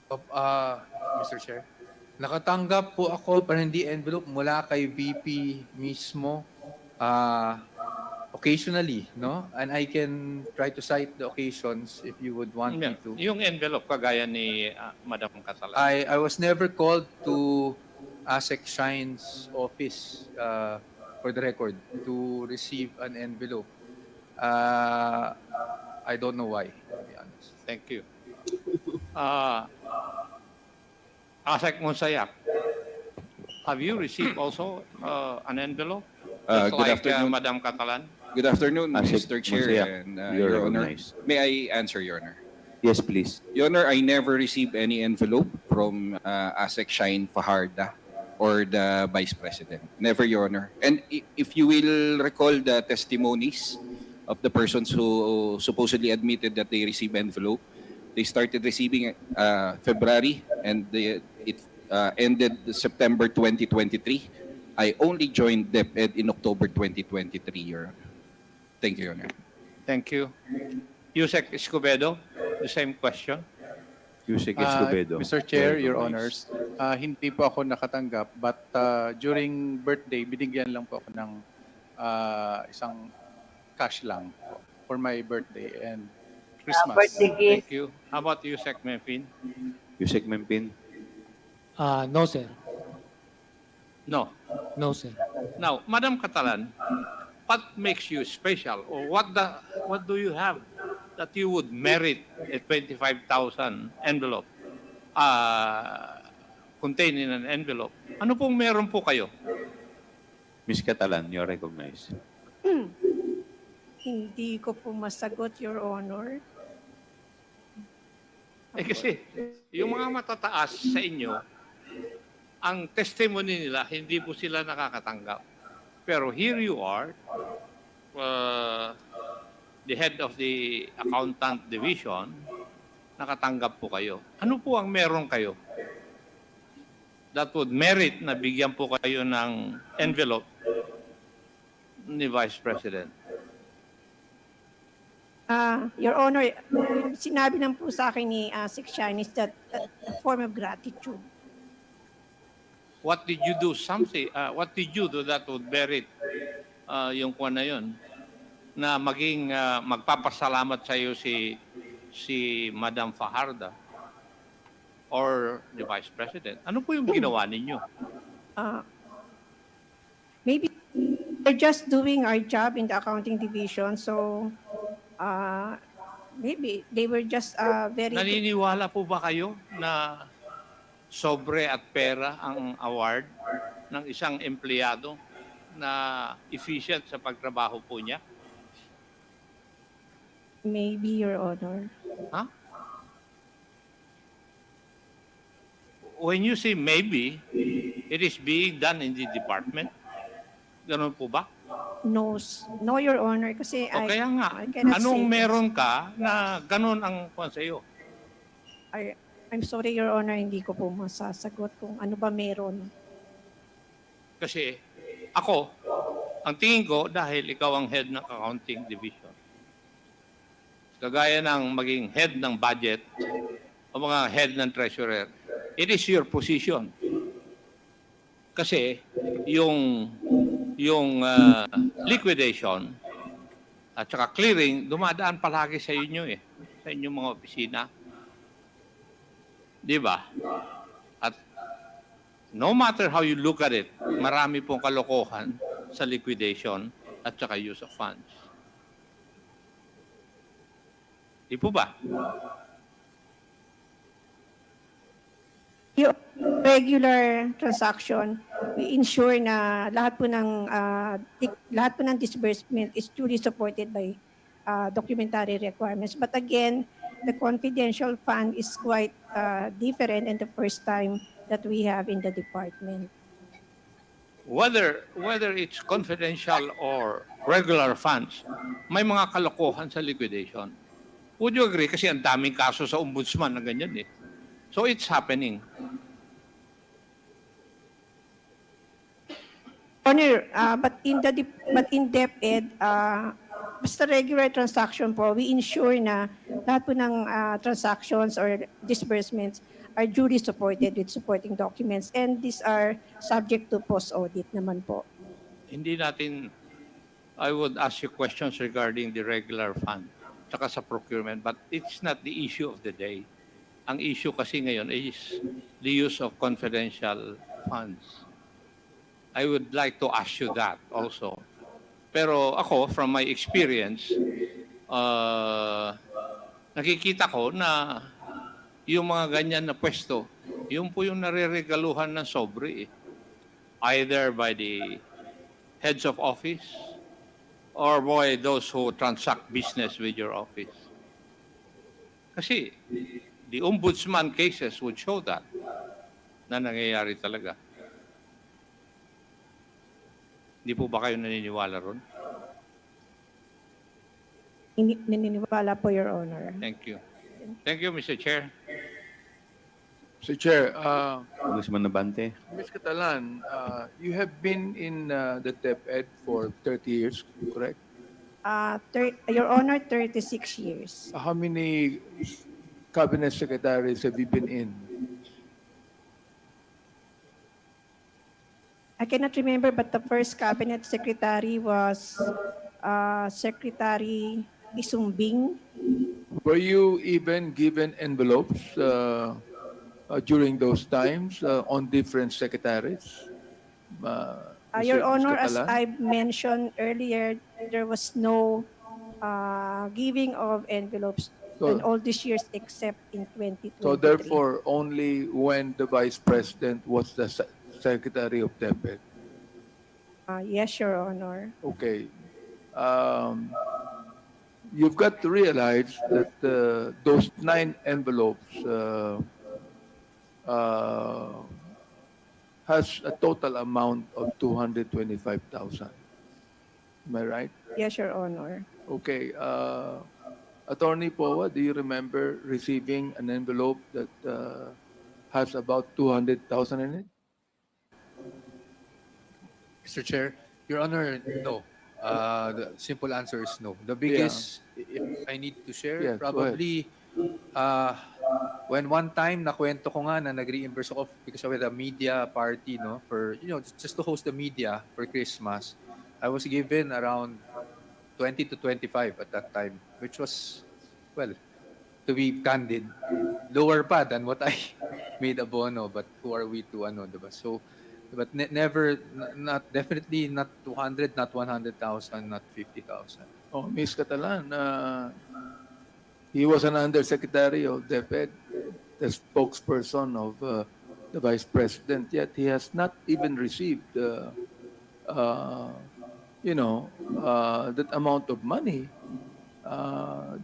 Mr. Chair, nakatanggap po ako pero hindi envelope mula kay VP mismo. Occasionally, no? And I can try to cite the occasions if you would want me to. Yung envelope, kagaya ni Madam Catalan. I was never called to ASEC Shine's office, for the record, to receive an envelope. I don't know why, to be honest. Thank you. Asek Monsayak, have you received also an envelope? Just Good like afternoon. Madam Catalan? Good afternoon, Asik Mr. Chair Masaya, and you're Your Honor. recognized. May I answer, Your Honor? Yes, please. Your Honor, I never received any envelope from ASEC Shine Fajarda or the Vice President. Never, Your Honor. And if you will recall the testimonies of the persons who supposedly admitted that they received envelope, they started receiving February and it ended September 2023. I only joined DepEd in October 2023, Your Honor. Thank you, Your Honor. Thank you. Yusek Escobedo, the same question. Yusek Escobedo. Mr. Chair, you're Your recognized. Honors, hindi po ako nakatanggap but during birthday, binigyan lang po ako ng isang cash lang po for my birthday and Christmas. Birthday gift. Thank you. How about Yusek Mempin? Yusek Mempin. No, sir. No. No, sir. Now, Madam Catalan, what makes you special, or what do you have that you would merit a 25,000 envelope contained in an envelope? Ano pong meron po kayo? Miss Catalan, you're recognized. Hindi ko po masagot, Your Honor. Kasi yung mga matataas sa inyo, ang testimony nila, hindi po sila nakakatanggap. Pero here you are, the head of the accountant division, nakatanggap po kayo. Ano po ang meron kayo that would merit na bigyan po kayo ng envelope ni Vice President? Your Honor, sinabi lang po sa akin ni Six Shine is that a form of gratitude. What did you do? What did you do that would merit yung kuwan na yun? Na maging magpapasalamat sa iyo si Madam Fajarda or the Vice President. Ano po yung ginawa ninyo? Maybe we're just doing our job in the accounting division, so maybe they were just very... Naniniwala po ba kayo na sobre at pera ang award ng isang empleyado na efficient sa pagtrabaho po niya? Maybe, Your Honor. Huh? When you say maybe, it is being done in the department. Ganun po ba? No, no, Your Honor, kasi O kaya nga, I cannot anong say. meron ka na ganun ang kwan sa iyo? I'm sorry, Your Honor, hindi ko po masasagot kung ano ba meron. Kasi ako, ang tingin ko, dahil ikaw ang head ng accounting division, kagaya ng maging head ng budget o mga head ng treasurer, it is your position. Kasi yung liquidation at saka clearing, dumadaan palagi sa inyo sa inyong mga opisina. Di ba? At no matter how you look at it, marami pong kalokohan sa liquidation at saka use of funds. Di po ba? Yung regular transaction, we ensure na lahat po ng disbursement is duly supported by documentary requirements. But again, the confidential fund is quite different and the first time that we have in the department. Whether it's confidential or regular funds, may mga kalokohan sa liquidation. Would you agree? Kasi ang daming kaso sa ombudsman na ganyan eh. So it's happening. Honor, but in DepEd, basta regular transaction po, we ensure na lahat po ng transactions or disbursements are duly supported with supporting documents, and these are subject to post-audit naman po. Hindi natin, I would ask you questions regarding the regular fund, tsaka sa procurement, but it's not the issue of the day. Ang issue kasi ngayon is the use of confidential funds. I would like to ask you that also. Pero ako, from my experience, nakikita ko na yung mga ganyan na pwesto, yun po yung nare-regaluhan ng sobre. Either by the heads of office or by those who transact business with your office. Kasi the ombudsman cases would show that na nangyayari talaga. Hindi po ba kayo naniniwala ron? Naniniwala po, Your Honor. Thank you. Thank you, Mr. Chair. Mr. Chair, Congressman Nabante. Ms. Catalan, you have been in the DepEd for 30 years, correct? Your Honor, 36 years. How many cabinet secretaries have you been in? I cannot remember, but the first cabinet secretary was Secretary Isumbing. Were you even given envelopes during those times on different secretaries? Your Ms. Honor, as Catalan? I mentioned earlier, there was no giving of envelopes in all these years except in 2023. So therefore, only when the Vice President was the Secretary of DepEd. Yes, Your Honor. Okay. You've got to realize that those 9 envelopes has a total amount of 225,000. Am I right? Yes, Your Honor. Okay. Attorney Powa, do you remember receiving an envelope that has about 200,000 in it? Mr. Chair, Your Honor, no. The simple answer is no. The biggest, if I need to share, Yeah, go probably when one time nakwento ko nga na nag-reimburse ako because of a media party, no, for just to host the media for Christmas. I was given around 20 to 25 at that time, which was, well, to be candid, lower pa than what I made abono, but who are we to diba? So, but never, not definitely not 200, not 100,000, not 50,000. Oh, Ms. Catalan, he was an undersecretary of DepEd, the spokesperson of the Vice President, yet he has not even received, that amount of money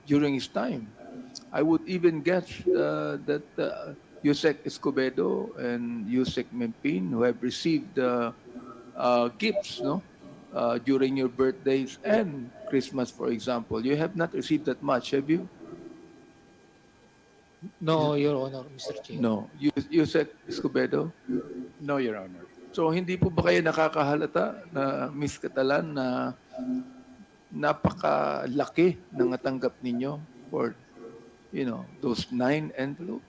during his time. I would even guess that Yusek Escobedo and Yusek Mempin, who have received gifts, during your birthdays and Christmas, for example, you have not received that much, have you? No, Your Honor, Mr. Chair. No. Yusek Escobedo? No, Your Honor. So hindi po ba kayo nakakahalata na Ms. Catalan na napakalaki ng natanggap ninyo for those 9 envelopes?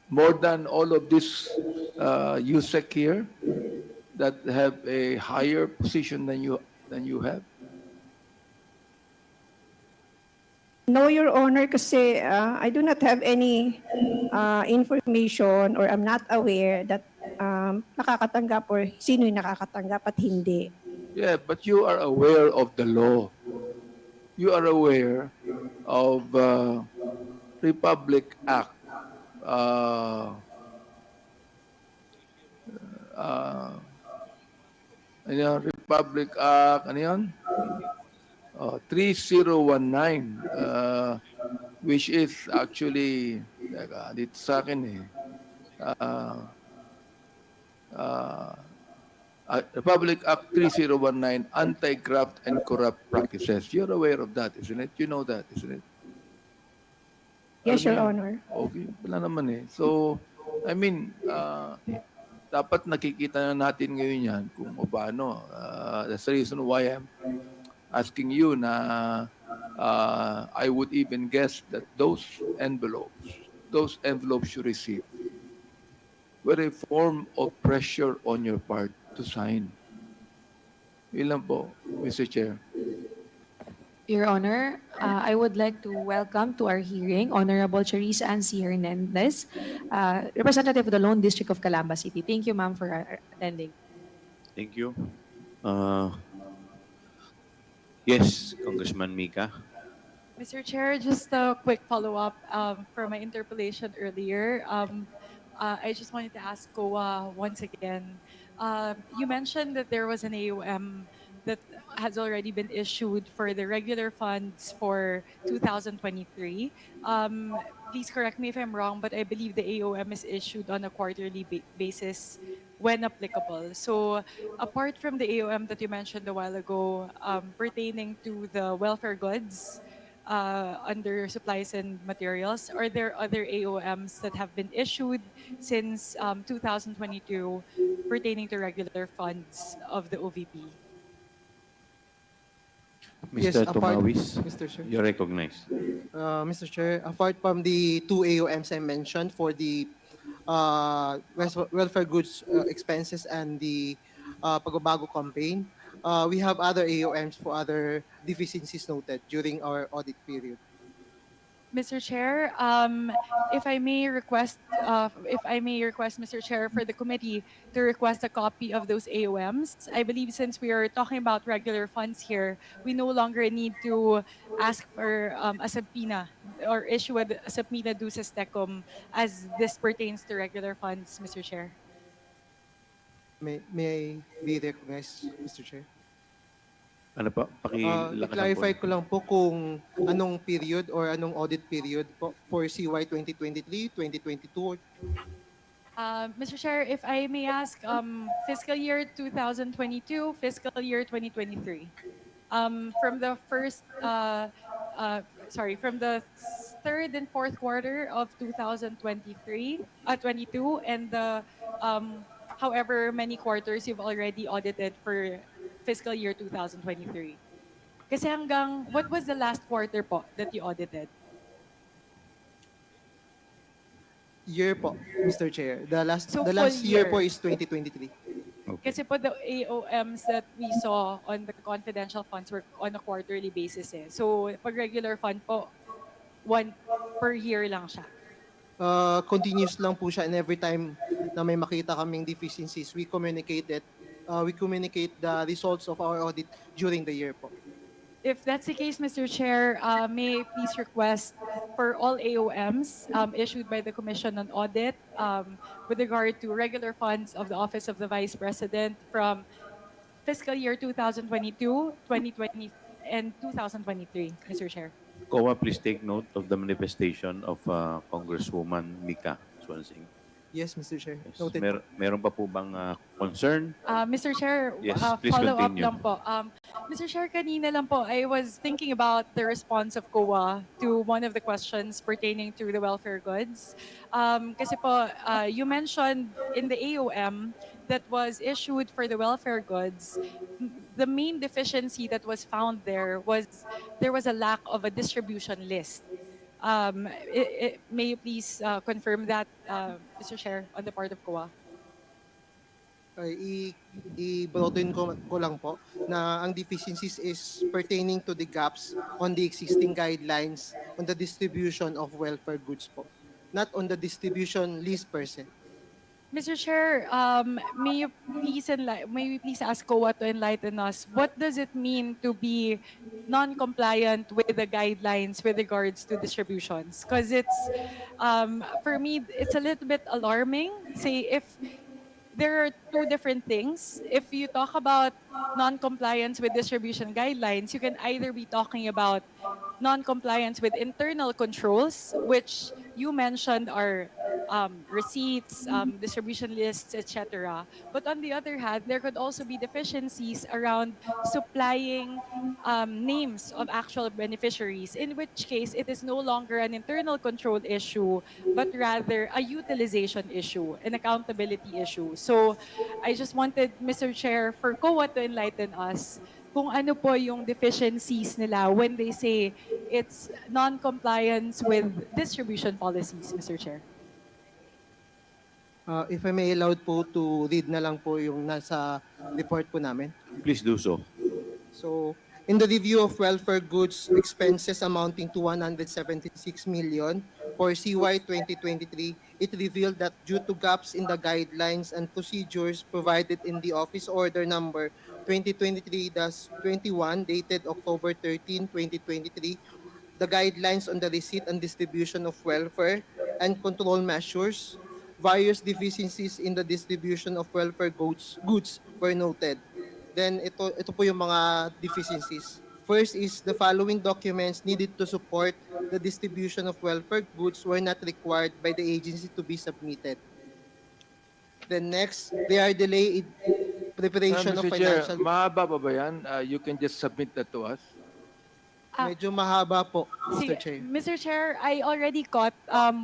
More than all of this USEC here that have a higher position than you have? No, Your Honor, kasi I do not have any information or I'm not aware that nakakatanggap or sino yung nakakatanggap at hindi. Yeah, but you are aware of the law. You are aware of Republic Act. Republic Act, 3019, which is actually, dito sa akin Republic Act 3019, Anti-Graft and Corrupt Practices. You're aware of that, isn't it? You know that, isn't it? Yes, Your Alam mo Honor. yan? Okay, wala naman So, I mean, dapat nakikita na natin ngayon yan kung paano. That's the reason why asking you na I would even guess that those envelopes you received were a form of pressure on your part to sign. Ilan po, Mr. Chair? Your Honor, I would like to welcome to our hearing Honorable Charissa Ansi Hernandez, representative of the Lone District of Calamba City. Thank you, ma'am, for attending. Thank you. Yes, Congressman Mika. Mr. Chair, just a quick follow-up from my interpellation earlier. I just wanted to ask COA once again. You mentioned that there was an AOM that has already been issued for the regular funds for 2023. Please correct me if I'm wrong, but I believe the AOM is issued on a quarterly basis when applicable. So apart from the AOM that you mentioned a while ago pertaining to the welfare goods, under supplies and materials, are there other AOMs that have been issued since 2022 pertaining to regular funds of the OVP? Yes, Mr. apart- Tumawis, Mr. Chair. you're recognized. Mr. Chair, apart from the two AOMs I mentioned for the welfare goods expenses and the Pagbabago campaign, we have other AOMs for other deficiencies noted during our audit period. Mr. Chair, if I may request, Mr. Chair, for the committee to request a copy of those AOMs. I believe since we are talking about regular funds here, we no longer need to ask for a subpoena or issue a subpoena duces tecum as this pertains to regular funds, Mr. Chair. May I be recognized, Mr. Chair? Ano pa? I-clarify ko lang po kung anong period or anong audit period po for CY 2023, 2022. Mr. Chair, if I may ask, fiscal year 2022, fiscal year 2023. From the from the third and fourth quarter of 2023, 22, and the however many quarters you've already audited for fiscal year 2023. Kasi hanggang, what was the last quarter po that you audited? Year po, Mr. Chair. The last So the last full year year. po is 2023. Kasi po the AOMs that we saw on the confidential funds were on a quarterly basis eh. So pag regular fund po, one per year lang siya. Continuous lang po siya, and every time na may makita kaming deficiencies, we communicate the results of our audit during the year po. If that's the case, Mr. Chair, may I please request for all AOMs issued by the Commission on Audit with regard to regular funds of the Office of the Vice President from fiscal year 2022, 2020, and 2023, Mr. Chair. COA, please take note of the manifestation of Congresswoman Mika Swansing. Yes, Mr. Chair. Yes. Noted. Meron pa po bang concern? Mr. Chair, Yes, please follow up continue. lang po. Mr. Chair, kanina lang po, I was thinking about the response of COA to one of the questions pertaining to the welfare goods. Kasi po, you mentioned in the AOM that was issued for the welfare goods, the main deficiency that was found there was a lack of a distribution list. May you please confirm that, Mr. Chair, on the part of COA? I-broaden ko lang po na ang deficiencies is pertaining to the gaps on the existing guidelines on the distribution of welfare goods po, not on the distribution list per se. Mr. Chair, may we please ask COA to enlighten us. What does it mean to be non-compliant with the guidelines with regards to distributions? Because it's, for me, it's a little bit alarming. Say, if there are two different things. If you talk about non-compliance with distribution guidelines, you can either be talking about non-compliance with internal controls, which you mentioned are receipts, distribution lists, etc. But on the other hand, there could also be deficiencies around supplying names of actual beneficiaries, in which case it is no longer an internal control issue, but rather a utilization issue, an accountability issue. So I just wanted, Mr. Chair, for COA to enlighten us kung ano po yung deficiencies nila when they say it's non-compliance with distribution policies, Mr. Chair. If I may allowed po to read na lang po yung nasa report po namin. Please do so. So, in the review of welfare goods expenses amounting to 176 million for CY 2023, it revealed that due to gaps in the guidelines and procedures provided in the Office Order Number 2023-21 dated October 13, 2023, the guidelines on the receipt and distribution of welfare and control measures, various deficiencies in the distribution of welfare goods were noted. Then ito po yung mga deficiencies. First is the following documents needed to support the distribution of welfare goods were not required by the agency to be submitted. Then next, they are delayed preparation of Mr. Chair, financial. mahaba pa ba yan? You can just submit that to us. Medyo mahaba po, Mr. Sige, Chair. Mr. Chair, I already got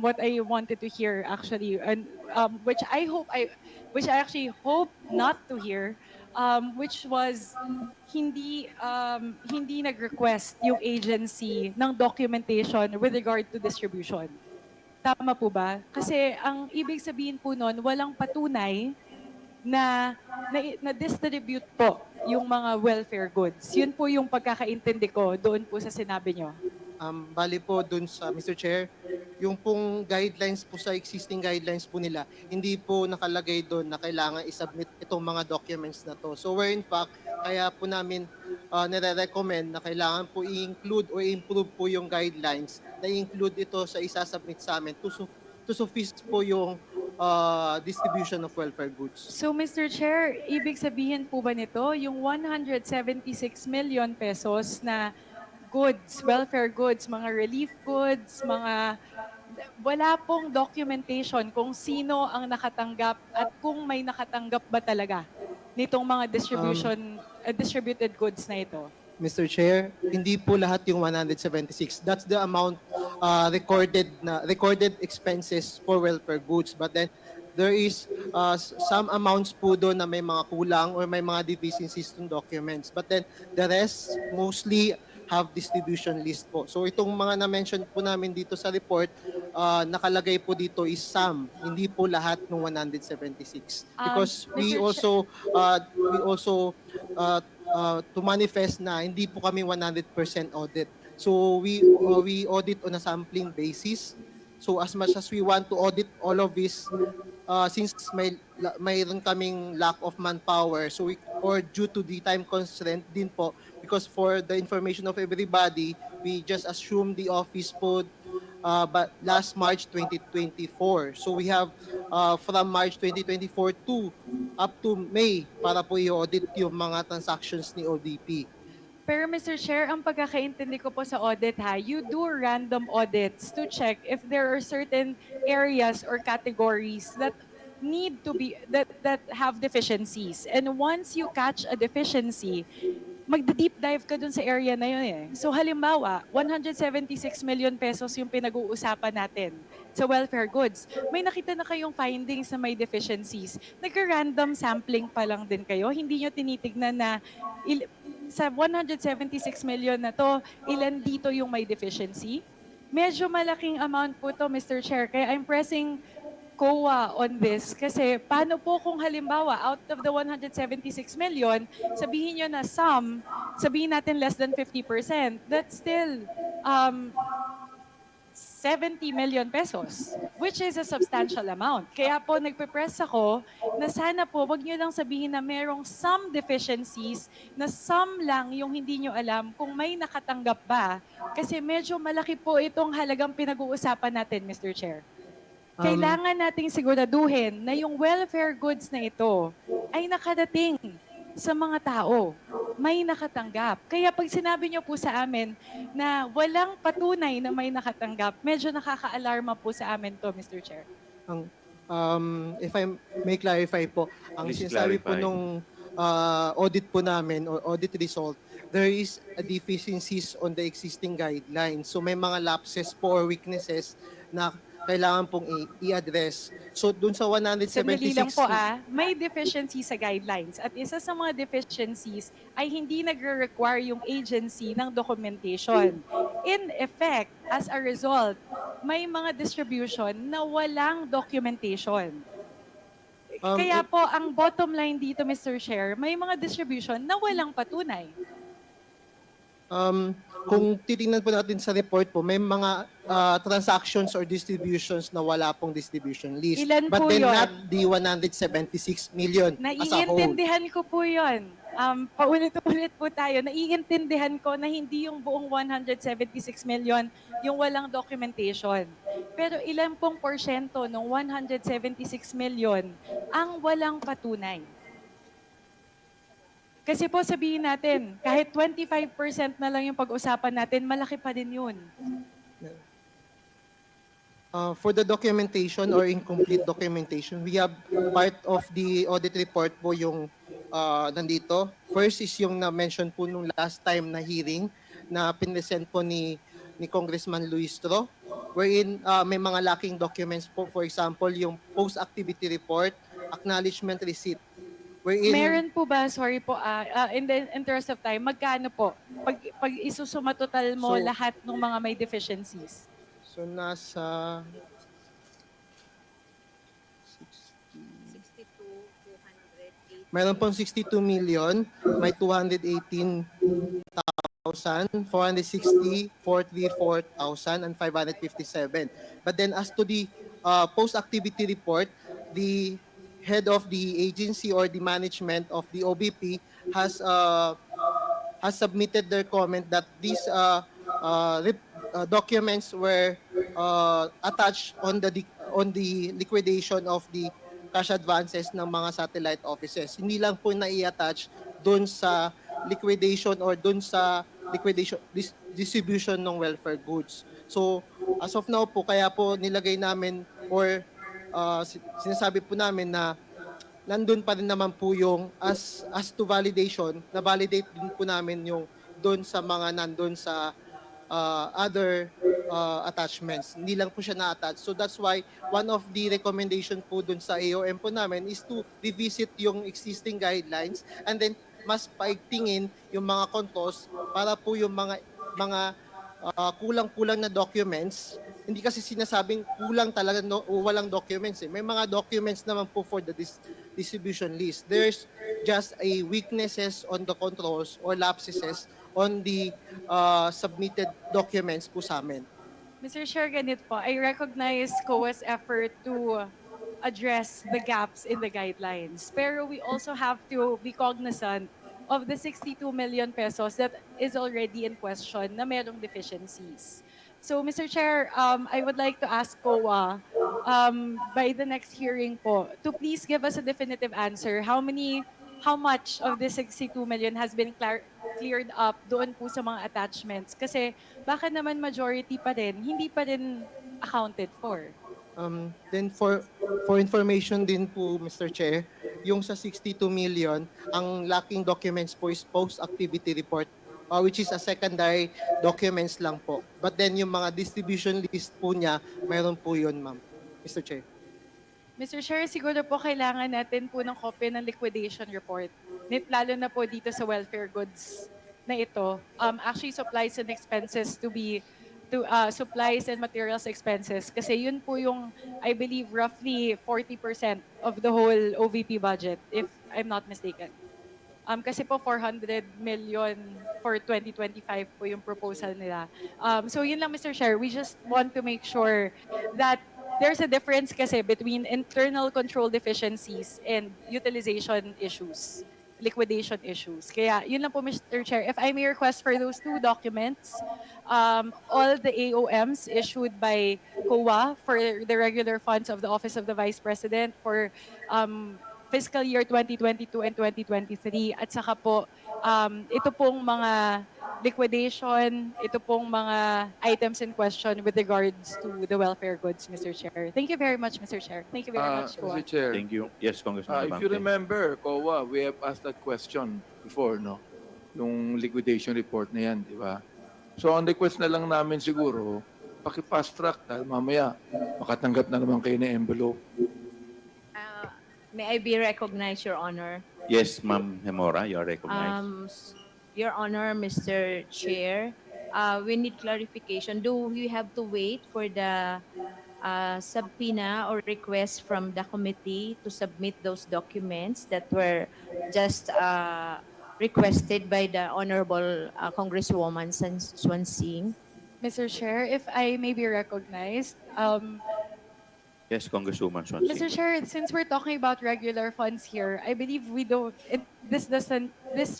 what I wanted to hear actually, and which I actually hope not to hear, which was hindi nag-request yung agency ng documentation with regard to distribution. Tama po ba? Kasi ang ibig sabihin po nun, walang patunay na distribute po yung mga welfare goods. Yun po yung pagkakaintindi ko doon po sa sinabi nyo. Bali po dun sa Mr. Chair, yung pong guidelines po sa existing guidelines po nila, hindi po nakalagay doon na kailangan isubmit itong mga documents na to. So where in fact, kaya po namin nire-recommend na kailangan po i-include o improve po yung guidelines na i-include ito sa isasubmit sa amin to suffice po yung distribution of welfare goods. So Mr. Chair, ibig sabihin po ba nito, yung 176 million pesos na goods, welfare goods, mga relief goods, wala pong documentation kung sino ang nakatanggap at kung may nakatanggap ba talaga nitong mga distributed goods na ito? Mr. Chair, hindi po lahat yung 176. That's the amount recorded expenses for welfare goods. But then there is some amounts po doon na may mga kulang or may mga deficiencies ng documents. But then the rest mostly have distribution list po. So itong mga na-mention po namin dito sa report, nakalagay po dito is some, hindi po lahat ng 176. Because we Mr. also to manifest na hindi po kami 100% audit. So we audit on a sampling basis. So as much as we want to audit all of this, since mayroon kaming lack of manpower, so or due to the time constraint din po, because for the information of everybody, we just assume the office po but last March 2024. So we have from March 2024 up to May para po i-audit yung mga transactions ni ODP. Pero Mr. Chair, ang pagkakaintindi ko po sa audit you do random audits to check if there are certain areas or categories that need to be, that have deficiencies. And once you catch a deficiency, magde-deep dive ka dun sa area na yun eh. So halimbawa, 176 million pesos yung pinag-uusapan natin sa welfare goods. May nakita na kayong findings na may deficiencies. Nag-random sampling pa lang din kayo. Hindi nyo tinitignan na sa 176 million na to, ilan dito yung may deficiency? Medyo malaking amount po to, Mr. Chair. Kaya I'm pressing COA on this. Kasi paano po kung halimbawa, out of the 176 million, sabihin nyo na sabihin natin less than 50%, that's still 70 million pesos, which is a substantial amount. Kaya po nagpe-press ako na sana po wag nyo lang sabihin na merong some deficiencies, na some lang yung hindi nyo alam kung may nakatanggap ba. Kasi medyo malaki po itong halagang pinag-uusapan natin, Mr. Chair. Kailangan nating siguraduhin na yung welfare goods na ito ay nakadating sa mga tao. May nakatanggap. Kaya pag sinabi nyo po sa amin na walang patunay na may nakatanggap, medyo nakaka-alarma po sa amin to, Mr. Chair. If I may clarify po, ang Please sinasabi po clarify. nung audit po namin or audit result, there is a deficiencies on the existing guidelines. So may mga lapses po or weaknesses na kailangan pong i-address. So dun sa Sandali 176 lang po may deficiency sa guidelines at isa sa mga deficiencies ay hindi nagre-require yung agency ng documentation. In effect, as a result, may mga distribution na walang documentation. Kaya po, ang bottom line dito, Mr. Chair, may mga distribution na walang patunay. Kung titingnan po natin sa report po, may mga transactions or distributions na wala pong distribution list. Ilan But po then yun? not the 176 million as a whole. Naiintindihan ko po yun. Paulit-ulit po tayo. Naiintindihan ko na hindi yung buong 176 million yung walang documentation. Pero ilan pong porsyento ng 176 million ang walang patunay? Kasi po sabihin natin, kahit 25% na lang yung pag-usapan natin, malaki pa din yun. For the documentation or incomplete documentation, we have part of the audit report po yung nandito. First is yung na-mention po nung last time na hearing na pinresent po ni Congressman Luistro, wherein may mga lacking documents po. For example, yung post-activity report, acknowledgement receipt. Wherein, Meron po ba, sorry po, in the interest of time, magkano po? Pag isusuma total mo So- lahat ng mga may deficiencies. so nasa meron pong 62 million, may 218,000, 460, 434,000, and 557. But then as to the post-activity report, the head of the agency or the management of the OBP has submitted their comment that these documents were attached on the liquidation of the cash advances ng mga satellite offices. Hindi lang po na-i-attach doon sa liquidation or doon sa distribution ng welfare goods. So, as of now po, kaya po nilagay namin or sinasabi po namin na nandun pa rin naman po yung as to validation, na-validate din po namin yung doon sa mga nandun sa other attachments. Hindi lang po siya na-attach. So that's why one of the recommendation po dun sa AOM po namin is to revisit yung existing guidelines and then mas paigtingin yung mga controls para po yung mga kulang-kulang na documents. Hindi kasi sinasabing kulang talaga o walang documents. May mga documents naman po for the distribution list. There's just a weaknesses on the controls or lapses on the submitted documents po sa amin. Mr. Chair, ganito po, I recognize COA's effort to address the gaps in the guidelines. Pero we also have to be cognizant of the 62 million pesos that is already in question na merong deficiencies. So, Mr. Chair, I would like to ask COA by the next hearing po to please give us a definitive answer. How much of the 62 million has been cleared up doon po sa mga attachments? Kasi baka naman majority pa rin, hindi pa rin accounted for. Then for information din po, Mr. Chair, yung sa 62 million, ang lacking documents po is post-activity report, which is a secondary documents lang po. But then yung mga distribution list po niya, mayroon po yun, ma'am. Mr. Chair. Mr. Chair, siguro po kailangan natin po ng kopya ng liquidation report. Lalo na po dito sa welfare goods na ito. Actually, supplies and expenses supplies and materials expenses. Kasi yun po yung, I believe, roughly 40% of the whole OVP budget, if I'm not mistaken. Kasi po 400 million for 2025 po yung proposal nila. So yun lang, Mr. Chair. We just want to make sure that there's a difference kasi between internal control deficiencies and utilization issues, liquidation issues. Kaya yun lang po, Mr. Chair. If I may request for those two documents, all the AOMs issued by COA for the regular funds of the Office of the Vice President for fiscal year 2022 and 2023. At saka po, ito pong mga liquidation, ito pong mga items in question with regards to the welfare goods, Mr. Chair. Thank you very much, Mr. Chair. Thank you very much, Mr. COA. Chair, Thank you. Yes, Congressman if Abante. you remember, COA, we have asked that question before, no? Nung liquidation report na yan, di ba? So, ang request na lang namin siguro, paki-fast track dahil mamaya makatanggap na naman kayo ng envelope. May I be recognized, Your Honor? Yes, Ma'am Hemora, you are recognized. Your Honor, Mr. Chair, we need clarification. Do we have to wait for the subpoena or request from the committee to submit those documents that were just requested by the Honorable Congresswoman Swansing? Mr. Chair, if I may be recognized, Yes, Congresswoman Mr. Swansea. Chair, since we're talking about regular funds here, I believe we don't, this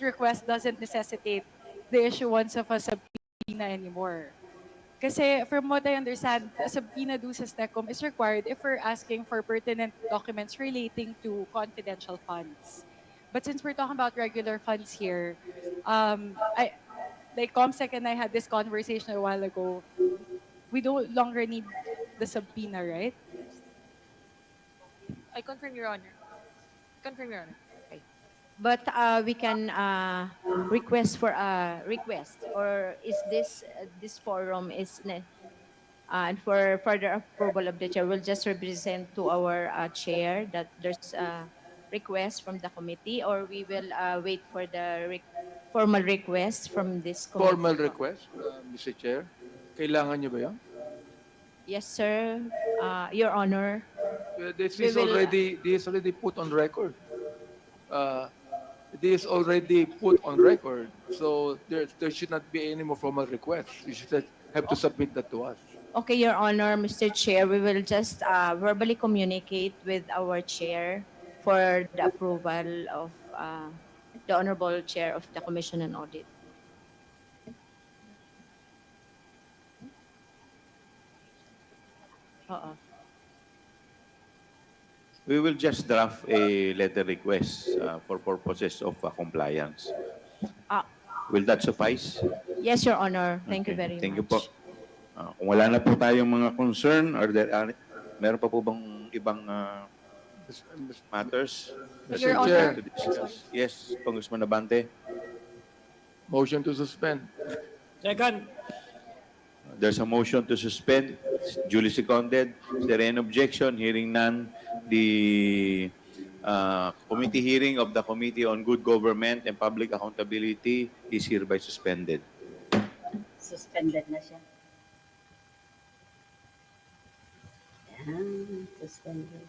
request doesn't necessitate the issuance of a subpoena anymore. Kasi from what I understand, a subpoena duces tecum is required if we're asking for pertinent documents relating to confidential funds. But since we're talking about regular funds here, like ComSec and I had this conversation a while ago, we no longer need the subpoena, right? I confirm, Your Honor. Confirm, Your Honor. But we can request for a request, or is this forum and for further approval of the chair, we'll just represent to our chair that there's a request from the committee, or we will wait for the formal request from this committee. Formal request, Mr. Chair. Kailangan niyo ba yan? Yes, sir. Your Honor. This We is will, already put on record. This is already put on record. So there should not be any more formal requests. You should have to submit that to us. Okay, Your Honor, Mr. Chair, we will just verbally communicate with our chair for the approval of the Honorable Chair of the Commission on Audit. Oo. We will just draft a letter request for purposes of compliance. Ah. Will that suffice? Yes, Your Honor. Thank you Okay, very thank much. you po. Kung wala na po tayong mga concern, meron pa po bang ibang matters? that Your we would Honor. like to discuss? Yes, Congressman Abante. Motion to suspend. There's a motion to suspend, duly seconded. Is there any objection? Hearing none, the committee hearing of the Committee on Good Government and Public Accountability is hereby suspended. Suspended na siya. Suspended.